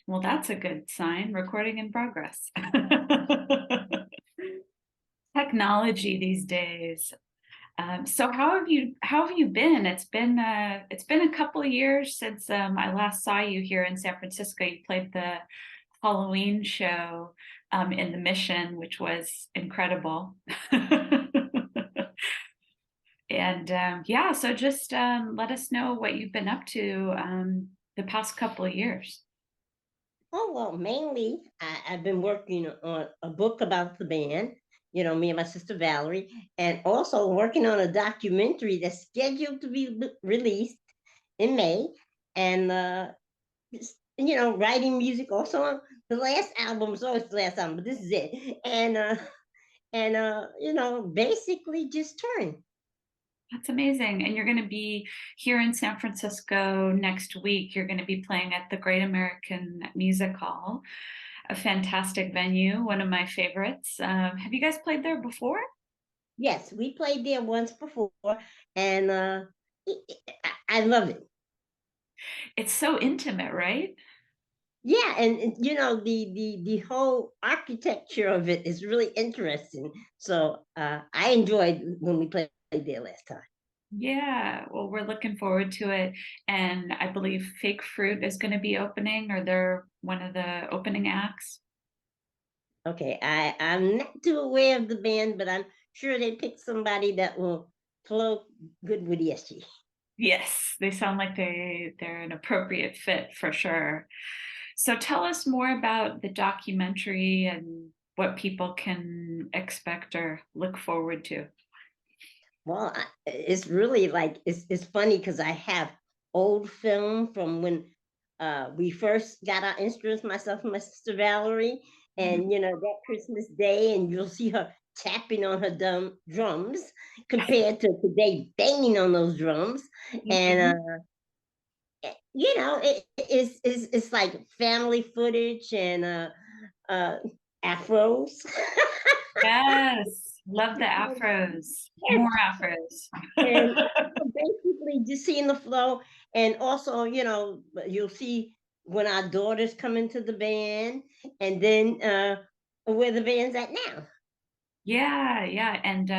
Well, that's a good sign. Recording in progress. Technology these days. So how have you been? It's been a couple of years since I last saw you here in San Francisco. You played the Halloween show in the Mission, which was incredible. And yeah, so just let us know what you've been up to the past couple of years. Oh, well, mainly I've been working on a book about the band, me and my sister Valerie, and also working on a documentary that's scheduled to be released in May. And, writing music also on the last album is always the last album, but this is it. And basically just touring. That's amazing. And you're going to be here in San Francisco next week. You're going to be playing at the Great American Music Hall, a fantastic venue, one of my favorites. Have you guys played there before? Yes, we played there once before, and I love it. It's so intimate, right? Yeah, and the whole architecture of it is really interesting. So I enjoyed when we played there last time. Yeah, well, we're looking forward to it. And I believe Fake Fruit is going to be opening, or they're one of the opening acts. Okay, I'm not too aware of the band, but I'm sure they picked somebody that will flow good with ESG. Yes, they sound like they're an appropriate fit for sure. So tell us more about the documentary and what people can expect or look forward to. Well, it's really like it's funny because I have old film from when we first got our instruments, myself and my sister Valerie, and that Christmas day, and you'll see her tapping on her drums compared to today banging on those drums, and Mhm. it's like family footage and uh, afros. Yes, love the afros. More afros. And basically just seeing the flow, and also you'll see when our daughters come into the band, and then where the band's at now. Yeah, yeah. And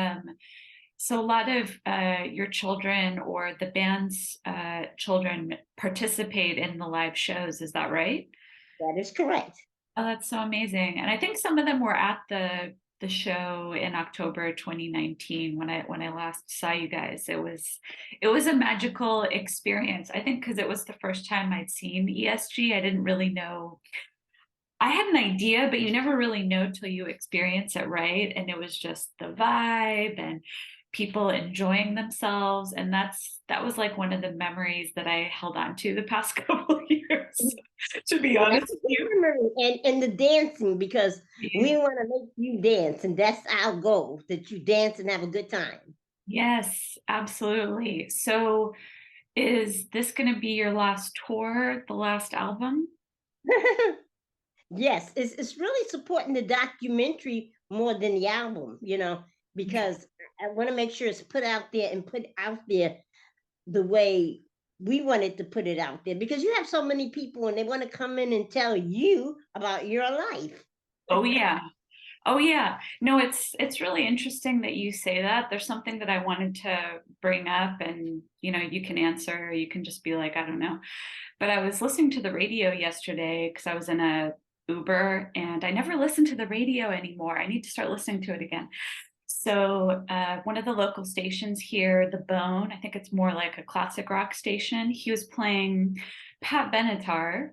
so a lot of your children or the band's children participate in the live shows, is that right? That is correct. Oh, that's so amazing. And I think some of them were at the show in October 2019 when I last saw you guys. It was a magical experience. I think because it was the first time I'd seen ESG. I didn't really know. I had an idea, but you never really know till you experience it, right? And it was just the vibe and people enjoying themselves. And that was like one of the memories that I held on to the past couple of years, to be Well, that's honest a with good you. memory. And the dancing, because Yeah. we want to make you dance, and that's our goal, that you dance and have a good time. Yes, absolutely. So is this going to be your last tour, the last album? Yes, it's really supporting the documentary more than the album, because I want to make sure it's put out there and put out there the way we wanted to put it out there, because you have so many people and they want to come in and tell you about your life. Oh yeah. Oh yeah. No, it's really interesting that you say that. There's something that I wanted to bring up and you can answer, you can just be like, I don't know. But I was listening to the radio yesterday because I was in a Uber and I never listen to the radio anymore. I need to start listening to it again. So one of the local stations here, The Bone, I think it's more like a classic rock station. He was playing Pat Benatar,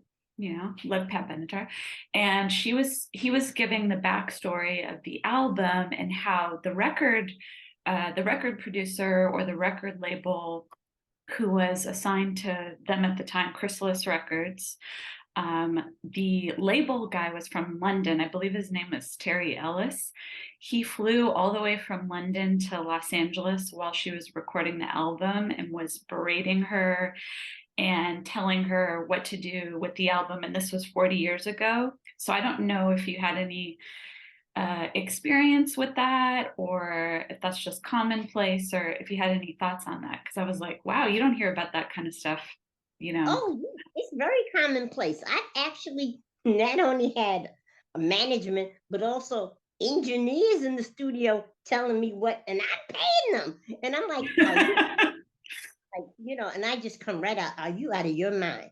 love Pat Benatar, and he was giving the backstory of the album and how the record producer or the record label who was assigned to them at the time, Chrysalis Records. The label guy was from London. I believe his name was Terry Ellis. He flew all the way from London to Los Angeles while she was recording the album and was berating her and telling her what to do with the album. And this was 40 years ago. So I don't know if you had any experience with that or if that's just commonplace or if you had any thoughts on that. Because I was like, wow, you don't hear about that kind of stuff, you know? Oh, yeah, it's very commonplace. I actually not only had a management, but also engineers in the studio telling me what, and I'm paying them. And I'm like, are you like, and I just come right out, are you out of your mind?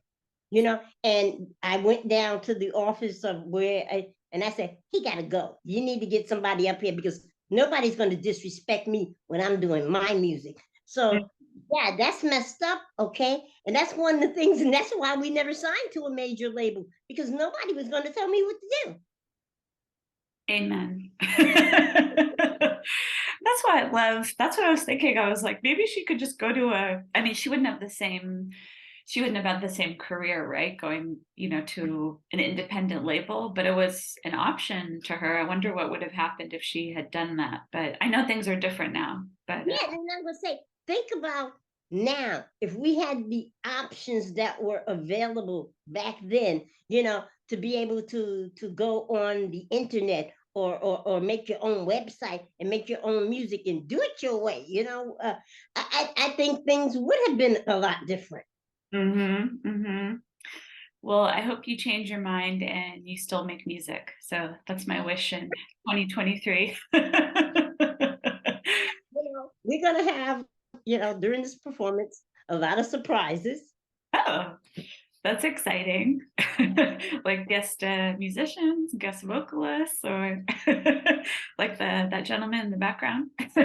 And I went down to the office of and I said, he got to go. You need to get somebody up here because nobody's going to disrespect me when I'm doing my music. So, yeah, that's messed up. Okay. And that's one of the things. And that's why we never signed to a major label because nobody was going to tell me what to do. Amen. That's why I love, that's what I was thinking. I was like, maybe she could just go to I mean, she wouldn't have had the same career, right? Going, to an independent label, but it was an option to her. I wonder what would have happened if she had done that. But I know things are different now. But Yeah. And I'm going to say, think about now if we had the options that were available back then, to be able to go on the internet or make your own website and make your own music and do it your way. I think things would have been a lot different. Well, I hope you change your mind and you still make music. So that's my wish in 2023. We're gonna have, during this performance, a lot of surprises. Oh, that's exciting. Like guest musicians, guest vocalists, or like that gentleman in the background. Yes.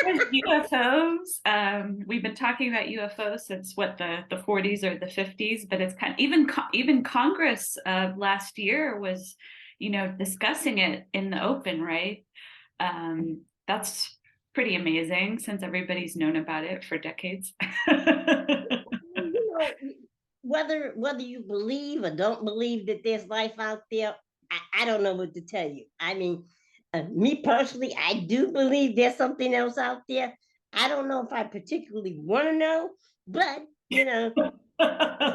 There's UFOs. We've been talking about UFOs since what the 40s or the 50s, but it's kind of even Congress last year was, discussing it in the open, right? That's pretty amazing since everybody's known about it for decades. Whether you believe or don't believe that there's life out there, I don't know what to tell you. I mean, me personally, I do believe there's something else out there. I don't know if I particularly want to know, but actually,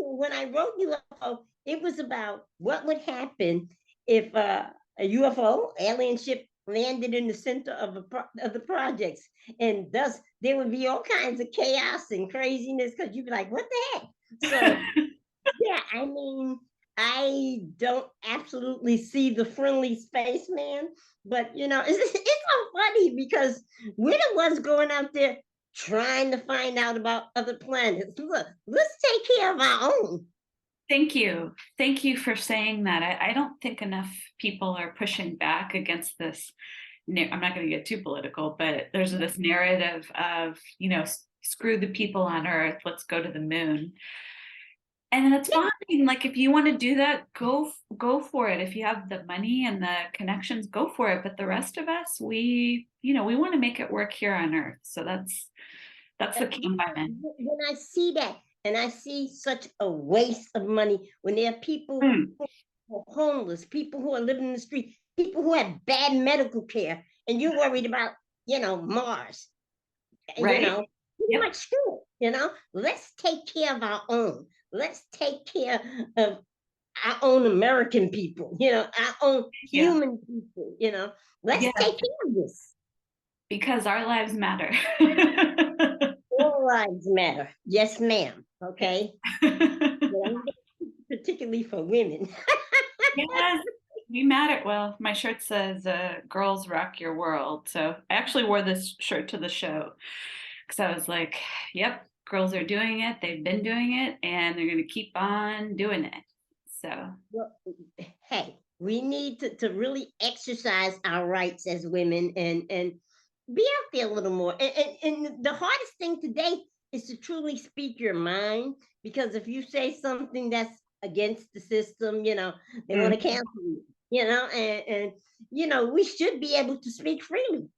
when I wrote UFO, it was about what would happen if a UFO alien ship landed in the center of the projects, and thus there would be all kinds of chaos and craziness because you'd be like, "What the heck?" So, yeah, I mean, I don't absolutely see the friendly spaceman, but it's so funny because we're the ones going out there trying to find out about other planets. Look, let's take care of our own. Thank you. Thank you for saying that. I don't think enough people are pushing back against this. I'm not going to get too political, but there's this narrative of, screw the people on Earth, let's go to the moon. And that's fine. Like if you want to do that, go for it. If you have the money and the connections, go for it. But the rest of us, we want to make it work here on Earth. So that's the key. When I see that, and I see such a waste of money when there are people who are homeless, people who are living in the street, people who have bad medical care, and you're worried about, Mars. Right. Pretty much true. Let's take care of our own. Let's take care of our own American people, our own human people, let's take care of this. Because our lives matter. All lives matter. Yes, ma'am. Okay. Particularly for women. Yes, we matter. Well, my shirt says girls rock your world. So I actually wore this shirt to the show because I was like, yep, girls are doing it. They've been doing it and they're going to keep on doing it. So, well, hey, we need to really exercise our rights as women and be out there a little more. And the hardest thing today is to truly speak your mind, because if you say something that's against the system, they want to cancel you, and we should be able to speak freely.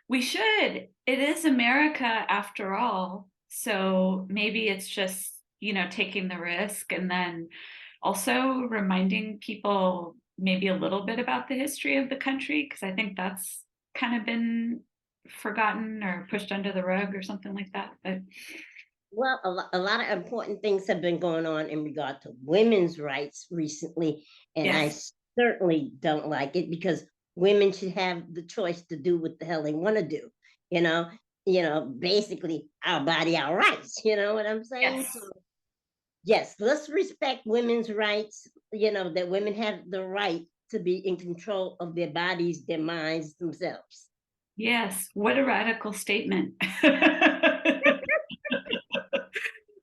We should. It is America after all. So maybe it's just, taking the risk and then also reminding people maybe a little bit about the history of the country, because I think that's kind of been forgotten or pushed under the rug or something like that. But well, a lot of important things have been going on in regard to women's rights recently, and yes. I certainly don't like it because women should have the choice to do what the hell they want to do, basically our body, our rights. You know what I'm saying? So Yes. yes, let's respect women's rights, that women have the right to be in control of their bodies, their minds, themselves. Yes. What a radical statement.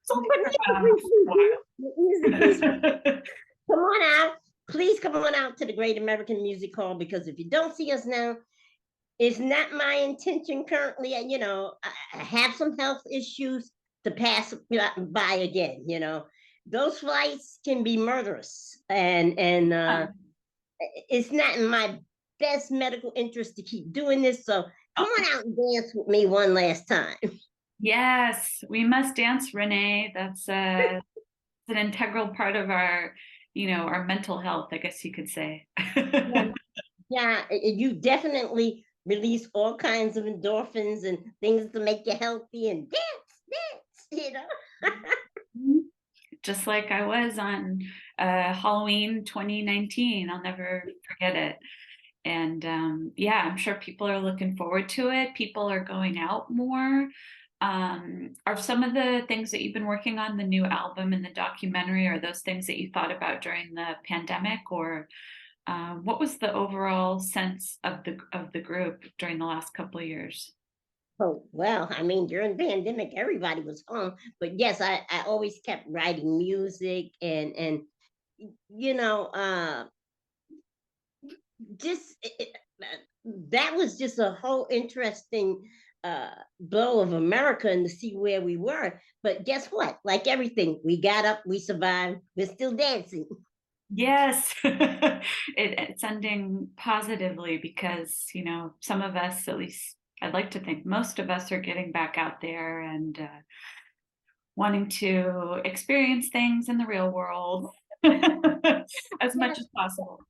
So, Holy but crap. music, please Wild. come on out. Please come on out to the Great American Music Hall, because if you don't see us now, it's not my intention currently. I have some health issues to pass by again. Those flights can be murderous, and it's not in my best medical interest to keep doing this. So come on out and dance with me one last time. Yes, we must dance, Renee. That's an integral part of our, our mental health, I guess you could say. Yeah, yeah, you definitely release all kinds of endorphins and things to make you healthy and dance. Just like I was on Halloween 2019. I'll never forget it. And yeah, I'm sure people are looking forward to it. People are going out more. Are some of the things that you've been working on, the new album and the documentary, are those things that you thought about during the pandemic, or what was the overall sense of the group during the last couple of years? Oh, well, I mean, during the pandemic, everybody was home. But yes, I always kept writing music, and you know, just that was just a whole interesting blow of America, and to see where we were. But guess what? Like everything, we got up, we survived, we're still dancing. Yes, it's ending positively because, some of us, at least I'd like to think most of us, are getting back out there and wanting to experience things in the real world as much Yes, as possible.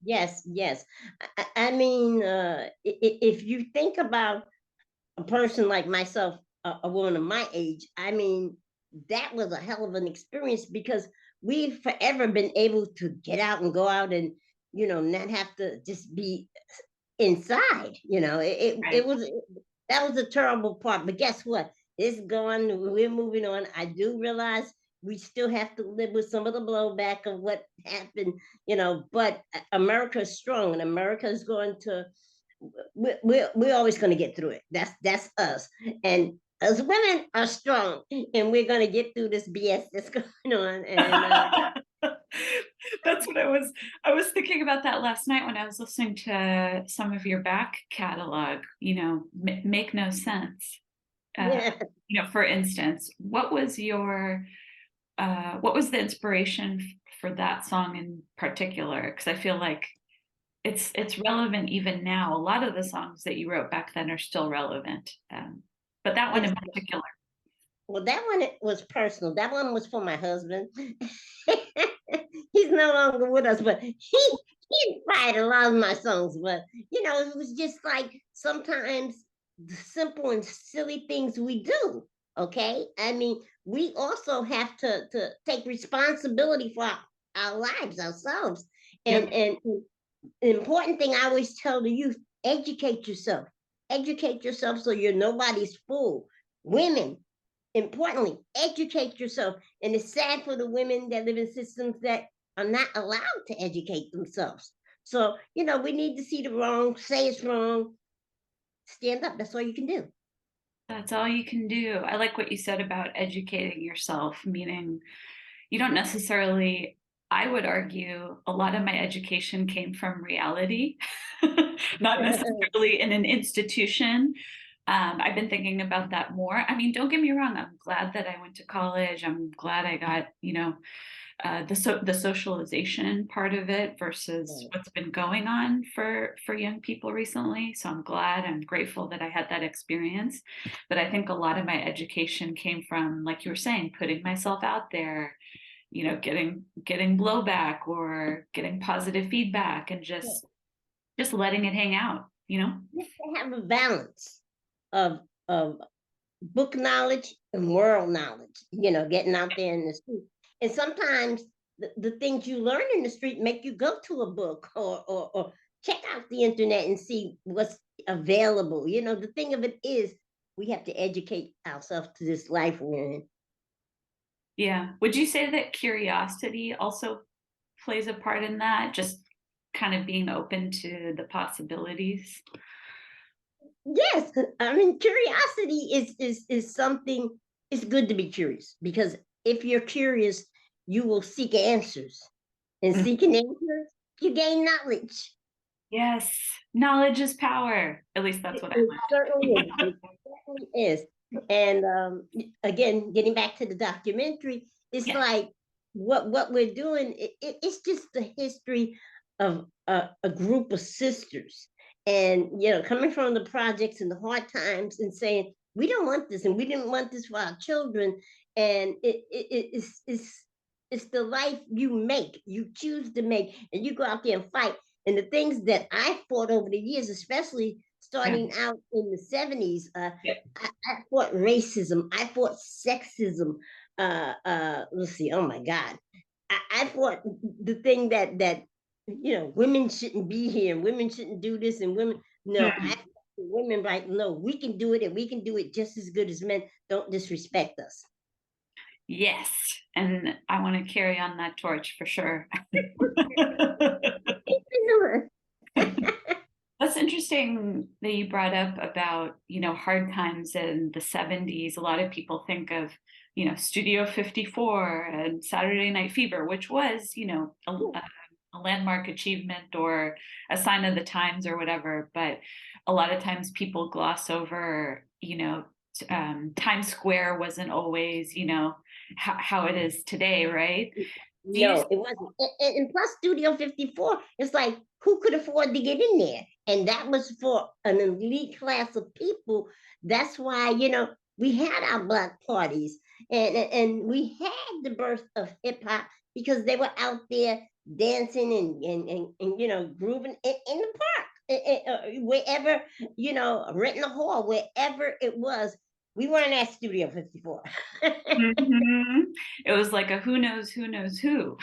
yes, yes. I mean, if you think about a person like myself, a woman of my age, I mean, that was a hell of an experience, because we've forever been able to get out and go out and, not have to just be inside. It Right. was, that was a terrible part. But guess what? It's gone. We're moving on. I do realize we still have to live with some of the blowback of what happened, but America is strong, and America is going to, we're always going to get through it. That's us. And us women are strong, and we're going to get through this BS that's going on. And That's what I was thinking about that last night when I was listening to some of your back catalog, make no sense. Uh, yeah, for instance, what was the inspiration for that song in particular? Because I feel like it's relevant even now. A lot of the songs that you wrote back then are still relevant, but that one yes. in particular. Well, that one, it was personal. That one was for my husband. He's no longer with us, but he inspired a lot of my songs. But it was just like sometimes the simple and silly things we do. Okay, I mean, we also have to take responsibility for our lives ourselves. Yep. And the important thing I always tell the youth: educate yourself. Educate yourself so you're nobody's fool. Women, importantly, educate yourself. And it's sad for the women that live in systems that are not allowed to educate themselves. So, we need to see the wrong, say it's wrong, stand up. That's all you can do. That's all you can do. I like what you said about educating yourself, meaning you don't necessarily, I would argue, a lot of my education came from reality, not necessarily in an institution. I've been thinking about that more. I mean, don't get me wrong, I'm glad that I went to college. I'm glad I got, the socialization part of it versus what's been going on for young people recently. So I'm glad, I'm grateful that I had that experience. But I think a lot of my education came from, like you were saying, putting myself out there, getting blowback or getting positive feedback and just letting it hang out, Just to have a balance of book knowledge and world knowledge, getting out there in the street. And sometimes the things you learn in the street make you go to a book, or check out the internet and see what's available. The thing of it is, we have to educate ourselves to this life we're in. Yeah. Would you say that curiosity also plays a part in that? Just kind of being open to the possibilities? Yes, I mean curiosity is something. It's good to be curious because if you're curious, you will seek answers, and Mm. seeking answers, you gain knowledge. Yes. Knowledge is power. At least that's what I It certainly is. learned. It certainly is. And again, getting back to the documentary, it's Yes. like what we're doing. It's just the history of a group of sisters, and coming from the projects and the hard times, and saying we don't want this, and we didn't want this for our children. And it's the life you make, you choose to make, and you go out there and fight. And the things that I fought over the years, especially Yeah. starting out in the 70s, Yeah. I fought racism, I fought sexism. Let's see, oh my God. I fought the thing that women shouldn't be here, and women shouldn't do this, and women, no, I Mm. fought the women, right? No, we can do it, and we can do it just as good as men. Don't disrespect us. Yes. And I want to carry on that torch for sure. That's interesting that you brought up about, hard times in the 70s. A lot of people think of, Studio 54 and Saturday Night Fever, which was, a landmark achievement or a sign of the times or whatever. But a lot of times people gloss over, Times Square wasn't always, how it is today, right? Do you? No, it wasn't. And plus, Studio 54, it's like, who could afford to get in there? And that was for an elite class of people. That's why, we had our block parties, and we had the birth of hip hop because they were out there dancing and grooving in the park, wherever, renting a hall, wherever it was. We weren't at Studio 54. Mhm. It was like a who knows who.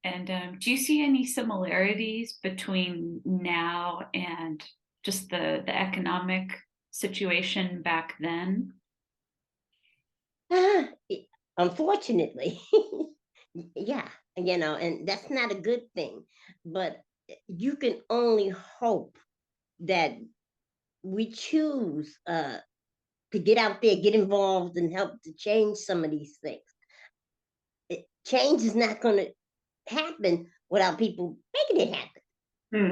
And do you see any similarities between now and just the economic situation back then? Unfortunately, yeah, and that's not a good thing. But you can only hope that we choose to get out there, get involved, and help to change some of these things. Change is not going to happen without people making it happen,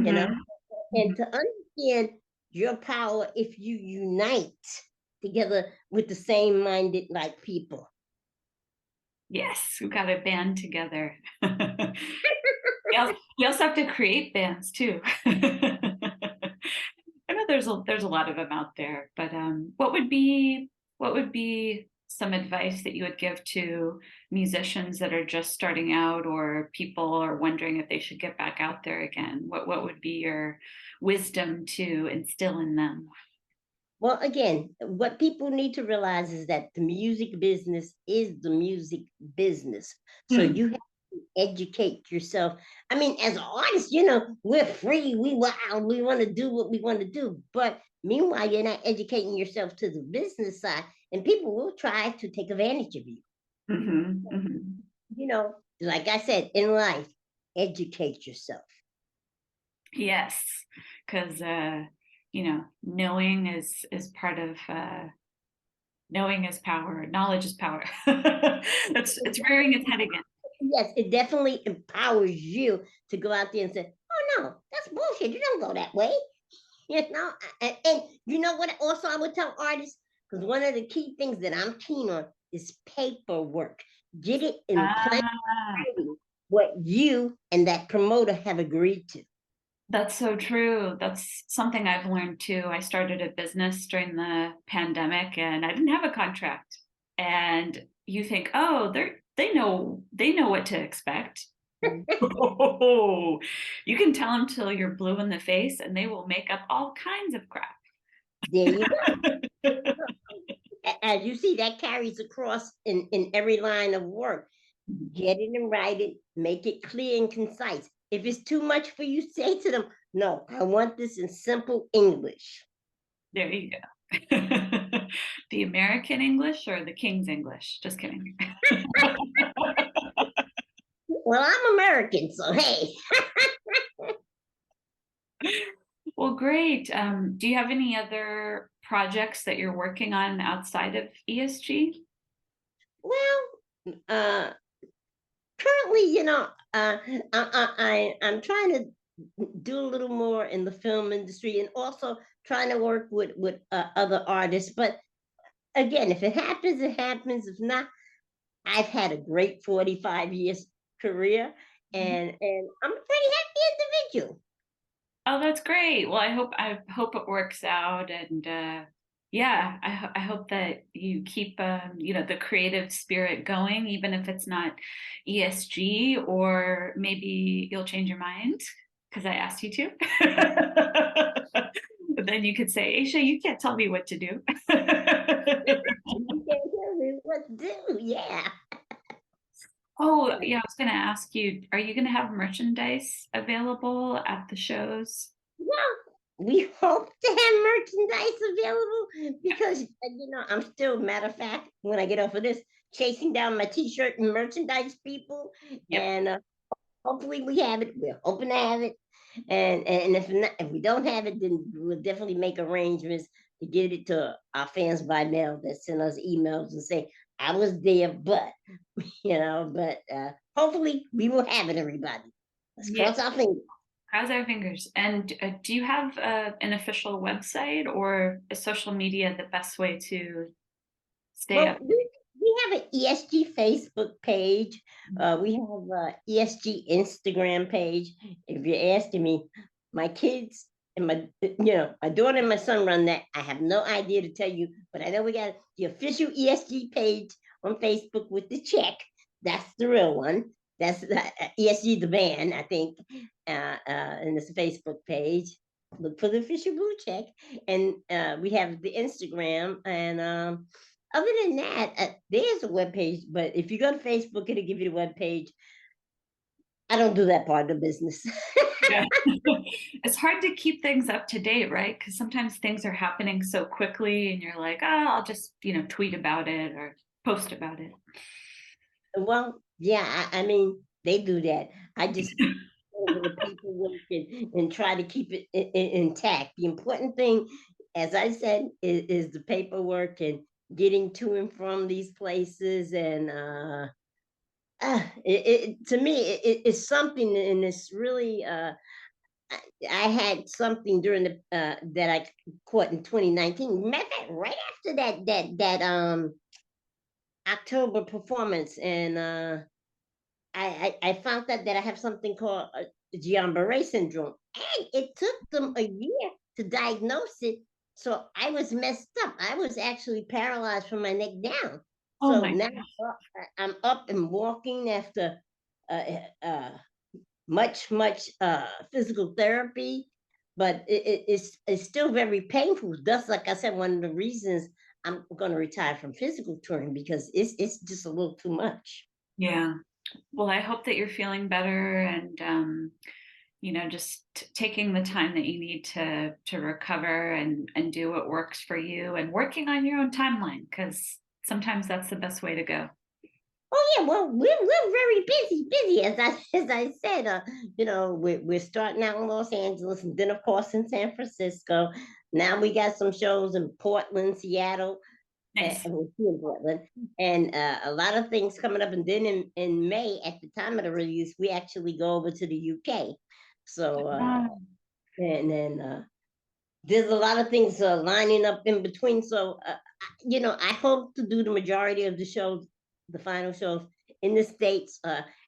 you know? Mm-hmm. And to understand your power if you unite together with the same minded like people. Yes, we've got to band together. You also have to create bands too. I know there's a lot of them out there, but what would be some advice that you would give to musicians that are just starting out or people are wondering if they should get back out there again? What would be your wisdom to instill in them? Well, again, what people need to realize is that the music business is the music business. So Hmm. you have to educate yourself. I mean, as an artist, we're free, we wild, we want to do what we want to do. But meanwhile, you're not educating yourself to the business side, and people will try to take advantage of you. Mm-hmm. Mm-hmm. Like I said, in life, educate yourself. Yes, because knowing is part of knowing is power. Knowledge is power. It's rearing its head again. Yes, it definitely empowers you to go out there and say, "Oh no, that's bullshit. You don't go that way." And you know what? Also, I would tell artists, because one of the key things that I'm keen on is paperwork. Get it in plain Ah, writing what you and that promoter have agreed to. that's so true. That's something I've learned too. I started a business during the pandemic and I didn't have a contract. And you think, oh, they know what to expect. Oh, you can tell them till you're blue in the face and they will make up all kinds of crap. There you go. As you see, that carries across in every line of work. Get it and write it, make it clear and concise. If it's too much for you, say to them, no, I want this in simple English. There you go. The American English or the King's English? Just kidding. Well, I'm American, so hey. Well, great. Do you have any other projects that you're working on outside of ESG? Well, currently, I'm trying to do a little more in the film industry, and also trying to work with other artists. But again, if it happens, it happens. If not, I've had a great 45 years career, and I'm a pretty happy individual. Oh, that's great. Well, I hope it works out, and yeah, I hope that you keep the creative spirit going, even if it's not ESG, or maybe you'll change your mind because I asked you to. But then you could say, Aisha, you can't tell me what to do. You can't tell me what to do. Yeah. Oh, yeah, I was going to ask you, are you going to have merchandise available at the shows? Well, we hope to have merchandise available because I'm still, matter of fact, when I get off of this, chasing down my T-shirt and merchandise people, Yep. and hopefully we have it. We're hoping to have it, and if not, if we don't have it, then we'll definitely make arrangements to get it to our fans by mail that send us emails and say I was there, but hopefully we will have it. Everybody, let's Yeah. cross our fingers. Cross our fingers. And do you have an official website, or is social media the best way to stay Well, up? we have an ESG Facebook page. We have a ESG Instagram page. If you're asking me, my kids and my daughter and my son run that. I have no idea to tell you, but I know we got the official ESG page on Facebook with the check. That's the real one. That's ESG the band, I think, and it's a Facebook page. Look for the official blue check, and we have the Instagram, and other than that, there's a web page. But if you go to Facebook, it'll give you the web page. I don't do that part of the business. Yeah. It's hard to keep things up to date, right? Because sometimes things are happening so quickly and you're like, oh, I'll just, tweet about it or post about it. Well, yeah, I mean, they do that. I just over the paperwork and try to keep it intact. The important thing, as I said, is the paperwork and getting to and from these places. And to me, it's something, and it's really. I had something during the that I caught in 2019. Matter of fact, right after that October performance, and I found out that I have something called Guillain-Barré syndrome, and it took them a year to diagnose it. So I was messed up. I was actually paralyzed from my neck down. Oh So my now gosh. I'm up and walking after uh, uh, much physical therapy, but it's still very painful. Thus, like I said, one of the reasons I'm going to retire from physical touring because it's just a little too much. Yeah. Well, I hope that you're feeling better, and just taking the time that you need to recover and do what works for you, and working on your own timeline, because sometimes that's the best way to go. Oh yeah, well we're very busy as I said. We're starting out in Los Angeles, and then of course in San Francisco. Now we got some shows in Portland, Seattle, Nice. we're here in Portland, and a lot of things coming up. And then in May, at the time of the release, we actually go over to the UK. So Oh, and then there's a lot of things lining up in between. So I hope to do the majority of the shows, the final shows in the States.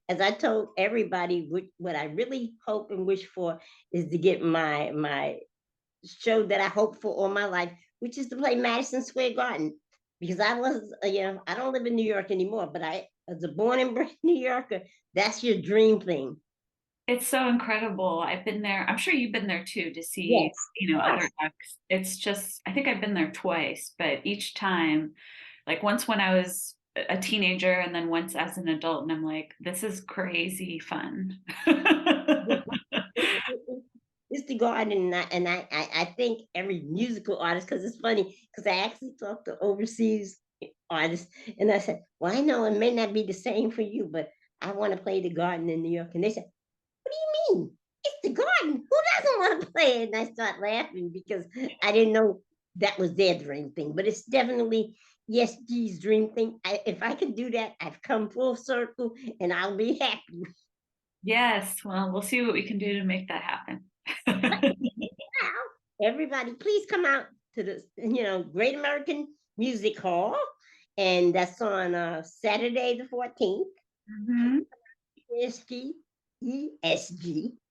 As I told everybody, what I really hope and wish for is to get my show that I hope for all my life, which is to play Madison Square Garden. Because I was, I don't live in New York anymore, but I, as a born and bred New Yorker, that's your dream thing. it's so incredible. I've been there. I'm sure you've been there too, to see, Yes, other yes. acts. It's just, I think I've been there twice, but each time, like once when I was a teenager and then once as an adult, and I'm like, this is crazy fun. it's the garden, and I think every musical artist, because it's funny, because I actually talked to overseas artists, and I said, "Well, I know it may not be the same for you, but I want to play the garden in New York." And they said, "What do you mean? It's the garden. Who doesn't want to play it?" And I start laughing because I didn't know that was their dream thing. But it's definitely yes, G's dream thing. If I could do that, I've come full circle, and I'll be happy. Yes, well, we'll see what we can do to make that happen. Now, everybody, please come out to the Great American Music Hall, and that's on Saturday the 14th. Mhm. ESG,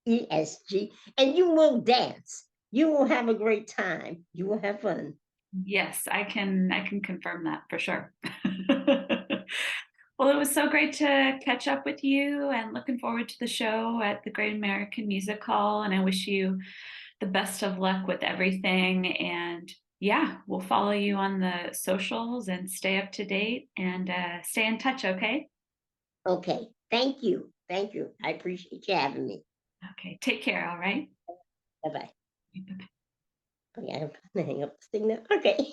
ESG, and you will dance. You will have a great time. You will have fun. Yes, I can confirm that for sure. Well, it was so great to catch up with you and looking forward to the show at the Great American Music Hall. And I wish you the best of luck with everything. And yeah, we'll follow you on the socials and stay up to date and stay in touch, okay? Okay. Thank you. Thank you. I appreciate you having me. Okay, take care, all right? Bye bye. Okay, I'm gonna hang up this thing now. Okay.